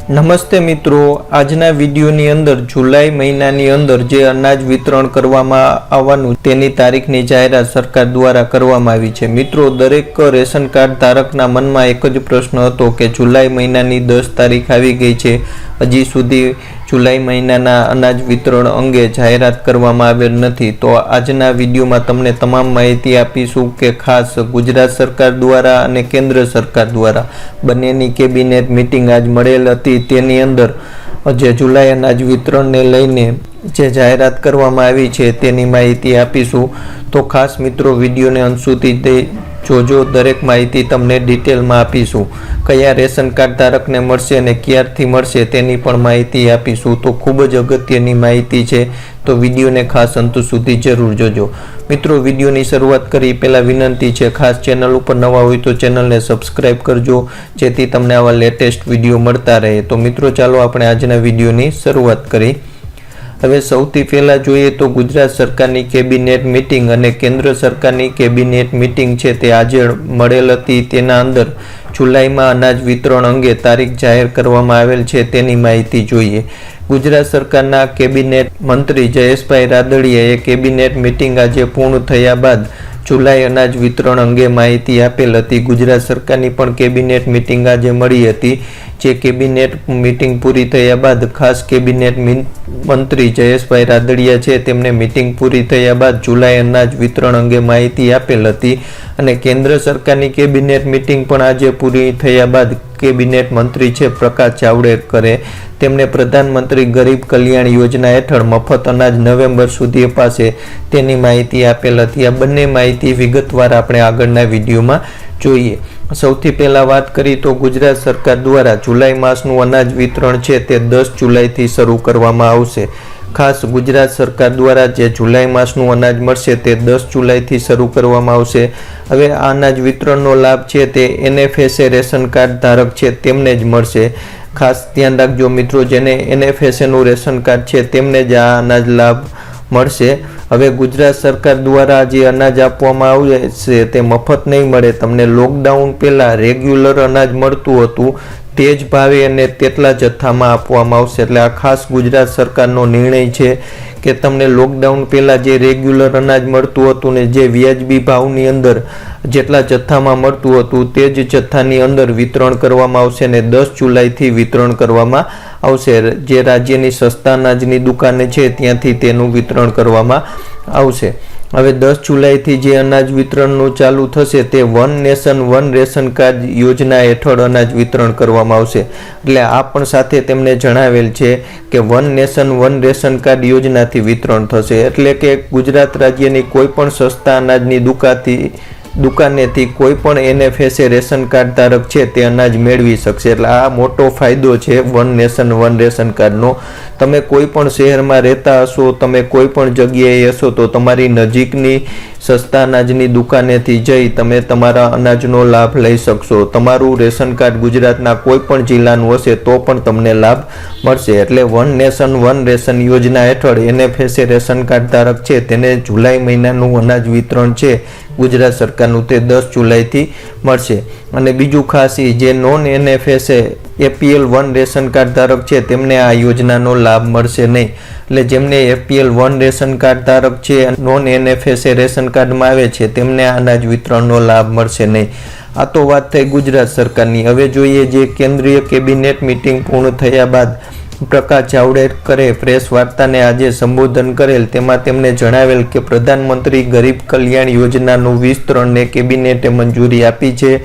નમસ્તે મિત્રો, આજના વિડીયોની અંદર જુલાઈ મહિનાની અંદર જે અનાજ વિતરણ કરવામાં આવવાનું તેની તારીખની જાહેરાત સરકાર દ્વારા કરવામાં આવી છે। મિત્રો, દરેક રેશન કાર્ડ ધારકના મનમાં એક જ પ્રશ્ન હતો કે જુલાઈ મહિનાની 10 તારીખ આવી ગઈ છે, હજી સુધી જુલાઈ મહિનાના અનાજ વિતરણ અંગે જાહેરાત કરવામાં આવેલ નથી। તો આજના વિડીયોમાં તમને તમામ માહિતી આપીશું કે ખાસ ગુજરાત સરકાર દ્વારા અને કેન્દ્ર સરકાર દ્વારા બંનેની કેબિનેટ મિટિંગ આજ મળેલ હતી, તેની અંદર જે જુલાઈ અનાજ વિતરણને લઈને જે જાહેરાત કરવામાં આવી છે તેની માહિતી આપીશું। તો ખાસ મિત્રો વિડીયોને અંત સુધી જોજો, દરેક માહિતી તમને ડિટેલમાં આપીશું। કયા રેશન કાર્ડ ધારકને મળશે અને ક્યારથી મળશે તેની પણ માહિતી આપીશું। તો ખૂબ જ અગત્યની માહિતી છે, તો વિડીયોને ખાસ અંત સુધી જરૂર જોજો। મિત્રો, વિડીયોની શરૂઆત કરી પહેલાં વિનંતી છે, ખાસ ચેનલ ઉપર નવા હોય તો ચેનલને સબસ્ક્રાઈબ કરજો, જેથી તમને આવા લેટેસ્ટ વિડીયો મળતા રહે। તો મિત્રો ચાલો આપણે આજના વિડીયોની શરૂઆત કરી। હવે સૌથી પહેલાં જોઈએ તો ગુજરાત સરકારની કેબિનેટ મિટિંગ અને કેન્દ્ર સરકારની કેબિનેટ મિટિંગ છે તે આજે મળેલ હતી। તેના અંદર જુલાઈમાં અનાજ વિતરણ અંગે તારીખ જાહેર કરવામાં આવેલ છે તેની માહિતી જોઈએ। ગુજરાત સરકારના કેબિનેટ મંત્રી જયેશભાઈ રાદડિયાએ કેબિનેટ મિટિંગ આજે પૂર્ણ થયા બાદ જુલાઈ અનાજ વિતરણ અંગે માહિતી આપેલ હતી। ગુજરાત સરકારની પણ કેબિનેટ મિટિંગ આજે મળી હતી, જે કેબિનેટ મિટિંગ પૂરી થયા બાદ ખાસ કેબિનેટ મંત્રી જયેશભાઈ રાદડિયા છે તેમને મિટિંગ પૂરી થયા બાદ જુલાઈ અનાજ વિતરણ અંગે માહિતી આપેલ હતી। અને કેન્દ્ર સરકારની કેબિનેટ મિટિંગ પણ આજે પૂરી થયા બાદ કેબિનેટ મંત્રી છે પ્રકાશ જાવડેકરે તેમને પ્રધાનમંત્રી ગરીબ કલ્યાણ યોજના હેઠળ મફત અનાજ નવેમ્બર સુધી અપાશે તેની માહિતી આપેલ હતી। આ બંને માહિતી વિગતવાર આપણે આગળના વિડીયોમાં જોઈએ। સૌથી પહેલાં વાત કરી તો ગુજરાત સરકાર દ્વારા જુલાઈ માસનું અનાજ વિતરણ છે તે 10 જુલાઈથી શરૂ કરવામાં આવશે। ખાસ ગુજરાત સરકાર દ્વારા જે જુલાઈ માસનું અનાજ મળશે તે 10 જુલાઈથી શરૂ કરવામાં આવશે। હવે આ અનાજ વિતરણનો લાભ છે તે NFSA રેશન કાર્ડ ધારક છે તેમને જ મળશે। ખાસ ધ્યાન રાખજો મિત્રો, જેને NFSAનું રેશન કાર્ડ છે તેમને જ આ અનાજ લાભ મળશે। હવે ગુજરાત સરકાર દ્વારા જે અનાજ આપવામાં આવશે તે મફત નહીં મળે, તમને લોકડાઉન પહેલાં રેગ્યુલર અનાજ મળતું હતું તે જ ભાવે અને તેટલા જથ્થામાં આપવામાં આવશે। એટલે આ ખાસ ગુજરાત સરકારનો નિર્ણય છે કે તમને લોકડાઉન પહેલાં જે રેગ્યુલર અનાજ મળતું હતું ને જે વ્યાજબી ભાવની અંદર જેટલા જથ્થામાં મળતું હતું તે જ જથ્થાની અંદર વિતરણ કરવામાં આવશે અને 10 જુલાઈથી વિતરણ કરવામાં આવશે। જે રાજ્યની સસ્તા અનાજની દુકાને છે ત્યાંથી તેનું વિતરણ કરવામાં આવશે। હવે 10 જુલાઈથી જે અનાજ વિતરણનું ચાલુ થશે તે one nation one ration card યોજના હેઠળ અનાજ વિતરણ કરવામાં આવશે। એટલે આ પણ સાથે તેમને જણાવેલ છે કે one nation one ration card યોજનાથી વિતરણ થશે, એટલે કે ગુજરાત રાજ્યની કોઈ પણ સસ્તા અનાજની દુકાનેથી કોઈ પણ NFSA રેશન કાર્ડ ધારક છે તે અનાજ મેળવી શકશે। એટલે આ મોટો ફાયદો છે વન નેશન વન રેશન કાર્ડનો। તમે કોઈ પણ શહેરમાં રહેતા હશો, તમે કોઈ પણ જગ્યાએ હશો તો તમારી નજીકની સસ્તા અનાજની દુકાનેથી જઈ તમે તમારા અનાજનો લાભ લઈ શકશો। તમારું રેશન કાર્ડ ગુજરાતના કોઈ પણ જિલ્લાનું હશે તો પણ તમને લાભ મળશે। એટલે વન નેશન વન રેશન યોજના હેઠળ NFSA રેશન કાર્ડ ધારક છે તેને જુલાઈ મહિનાનું અનાજ વિતરણ છે ગુજરાત સરકારનું તે 10 જુલાઈથી મળશે। અને બીજું ખાસ જે non NFSA APL 1 ration card ધારક છે તેમને આ યોજનાનો લાભ મળશે નહીં। એટલે જેમને APL 1 રેશન કાર્ડ ધારક છે નોન NFSA રેશન કાર્ડમાં આવે છે તેમને આ અનાજ વિતરણનો લાભ મળશે નહીં। આ તો વાત થઈ ગુજરાત સરકારની। હવે જોઈએ જે કેન્દ્રીય કેબિનેટ મિટિંગ પૂર્ણ થયા બાદ પ્રકાશ જાવડેકરે પ્રેસ વાર્તાને આજે સંબોધન કરેલ, તેમાં તેમણે જણાવેલ કે પ્રધાનમંત્રી ગરીબ કલ્યાણ યોજનાનું વિસ્તરણને કેબિનેટે મંજૂરી આપી છે।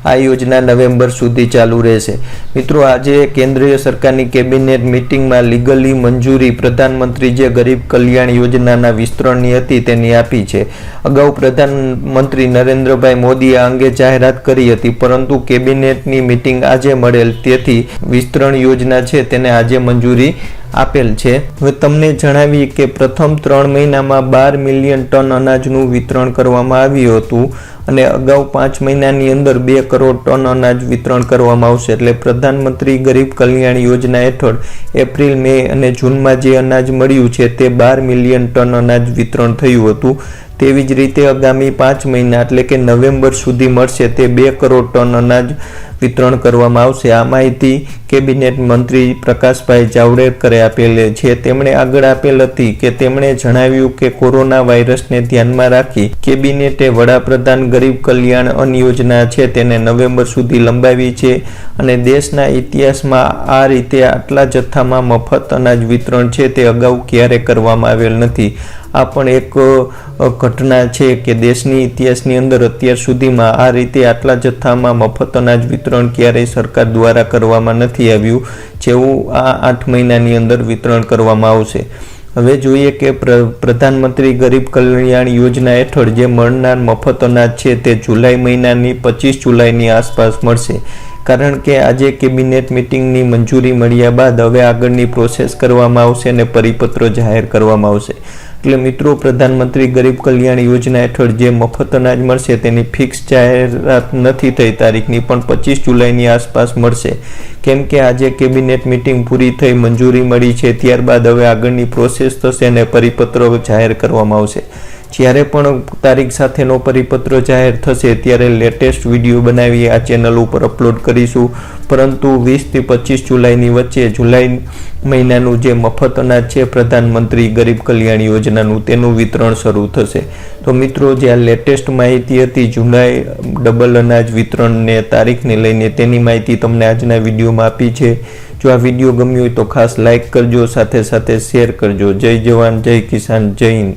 આ યોજના નવેમ્બર સુધી ચાલુ રહેશે। મિત્રો, આજે કેન્દ્રીય સરકારની કેબિનેટ મિટિંગમાં લીગલી મંજૂરી પ્રધાનમંત્રી જે ગરીબ કલ્યાણ યોજનાના વિસ્તરણની હતી તેની આપી છે। અગાઉ પ્રધાનમંત્રી નરેન્દ્રભાઈ મોદીએ આ અંગે જાહેરાત કરી હતી, પરંતુ કેબિનેટની મિટિંગ આજે મળેલ તેથી વિસ્તરણ યોજના છે તેને આજે મંજૂરી આપેલ છે। હવે તમને જણાવીએ કે પ્રથમ 3 મહિનામાં 12 મિલિયન ટન અનાજનું વિતરણ કરવામાં આવ્યું હતું અને અગાઉ 5 મહિનાની અંદર 2 કરોડ ટન અનાજ વિતરણ કરવામાં આવશે। એટલે પ્રધાનમંત્રી ગરીબ કલ્યાણ યોજના હેઠળ એપ્રિલ, મે અને જૂનમાં જે અનાજ મળ્યું છે તે 12 મિલિયન ટન અનાજ વિતરણ થયું હતું। તેવી જ રીતે આગામી 5 મહિના એટલે કે નવેમ્બર સુધી મળશે તે 2 કરોડ ટન અનાજ વિતરણ કરવામાં આવશે। આ માહિતી કેબિનેટ મંત્રી પ્રકાશભાઈ જાવડેકરે આપેલી છે। તેમણે આગળ આપેલ હતી કે તેમણે જણાવ્યું કે કોરોના વાયરસને ધ્યાનમાં રાખી કેબિનેટે વડાપ્રધાન ગરીબ કલ્યાણ અન્ન યોજના છે તેને નવેમ્બર સુધી લંબાવી છે અને દેશના ઇતિહાસમાં આ રીતે આટલા જથ્થામાં મફત અનાજ વિતરણ છે તે અગાઉ ક્યારે કરવામાં આવેલ નથી। આ પણ એક ઘટના છે કે દેશની ઇતિહાસની અંદર અત્યાર સુધીમાં આ રીતે આટલા જથ્થામાં મફત અનાજ વિતરણ ક્યારેય સરકાર દ્વારા કરવામાં નથી આવ્યું જેવું આ 8 મહિનાની અંદર વિતરણ કરવામાં આવશે। હવે જોઈએ કે પ્રધાનમંત્રી ગરીબ કલ્યાણ યોજના હેઠળ જે મળનાર મફત અનાજ છે તે જુલાઈ મહિનાની 25 જુલાઈની આસપાસ મળશે। કારણ કે આજે કેબિનેટ મિટિંગની મંજૂરી મળ્યા બાદ હવે આગળની પ્રોસેસ કરવામાં આવશે અને પરિપત્રો જાહેર કરવામાં આવશે। એટલે મિત્રો પ્રધાનમંત્રી ગરીબ કલ્યાણ યોજના હેઠળ જે મફત અનાજ મળશે તેની ફિક્સ જાહેરાત નથી થઈ તારીખની, પણ 25 જુલાઈની આસપાસ મળશે। કેમ કે આજે કેબિનેટ મિટિંગ પૂરી થઈ મંજૂરી મળી છે, ત્યારબાદ હવે આગળની પ્રોસેસ થશે અને પરિપત્રો જાહેર કરવામાં આવશે। જ્યારે પણ તારીખ સાથેનો પરિપત્ર જાહેર થશે ત્યારે લેટેસ્ટ વિડીયો બનાવી આ ચેનલ ઉપર અપલોડ કરીશું। પરંતુ 20 થી 25 જુલાઈની વચ્ચે જુલાઈ મહિનાનું જે મફત અનાજ છે પ્રધાનમંત્રી ગરીબ કલ્યાણ યોજનાનું તેનું વિતરણ શરૂ થશે। તો મિત્રો જે આ લેટેસ્ટ માહિતી હતી જુલાઈ ડબલ અનાજ વિતરણને તારીખને લઈને તેની માહિતી તમને આજના વિડીયોમાં આપી છે। જો આ વિડીયો ગમ્યો હોય તો ખાસ લાઇક કરજો, સાથે સાથે શેર કરજો। જય જવાન, જય કિસાન, જય હિન્દ।